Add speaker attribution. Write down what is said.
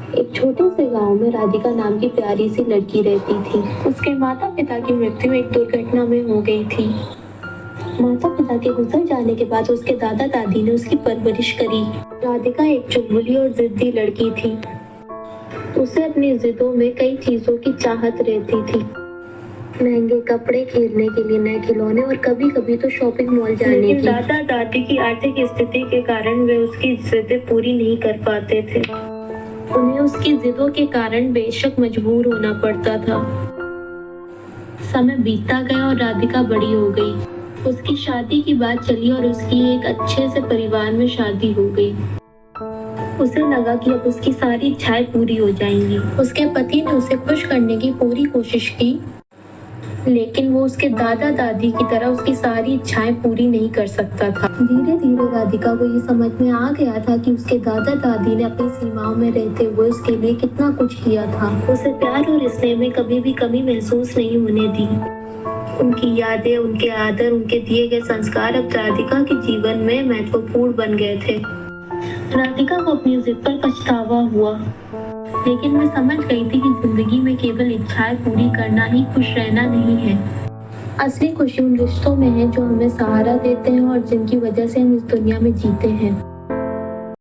Speaker 1: एक छोटे से गांव में राधिका नाम की प्यारी सी लड़की रहती थी। उसके माता पिता की मृत्यु एक दुर्घटना में हो गई थी। माता पिता के गुजर जाने के बाद उसके दादा दादी ने उसकी परवरिश करी। राधिका एक चुलबुली और जिद्दी लड़की थी। उसे अपनी जिदों में कई चीजों की चाहत रहती थी। महंगे कपड़े, खेलने के लिए नए खिलौने और कभी कभी तो शॉपिंग मॉल जाने की। लेकिन दादा दादी की आर्थिक स्थिति के कारण वे उसकी जिद्दें पूरी नहीं कर पाते थे। उन्हें उसकी जिदों के कारण बेशक मजबूर होना पड़ता था। समय बीतता गया और राधिका बड़ी हो गई। उसकी शादी की बात चली और उसकी एक अच्छे से परिवार में शादी हो गई। उसे लगा कि अब उसकी सारी इच्छाएं पूरी हो जाएंगी। उसके पति ने उसे खुश करने की पूरी कोशिश की, लेकिन वो उसके दादा दादी की तरह उसकी सारी इच्छाएं पूरी नहीं कर सकता था। धीरे धीरे राधिका को ये समझ में आ गया था कि उसके दादा दादी ने अपनी सीमाओं में रहते हुए उसके लिए कितना कुछ किया था। उसे प्यार और स्नेह में कभी भी कमी महसूस नहीं होने दी। उनकी यादें, उनके आदर, उनके दिए गए संस्कार अब राधिका के जीवन में महत्वपूर्ण बन गए थे। राधिका को अपनी जिद पर पछतावा हुआ, लेकिन मैं समझ गई थी कि जिंदगी में केवल इच्छाएं पूरी करना ही खुश रहना नहीं है। असली खुशी उन रिश्तों में है जो हमें सहारा देते हैं और जिनकी वजह से हम इस दुनिया में जीते हैं।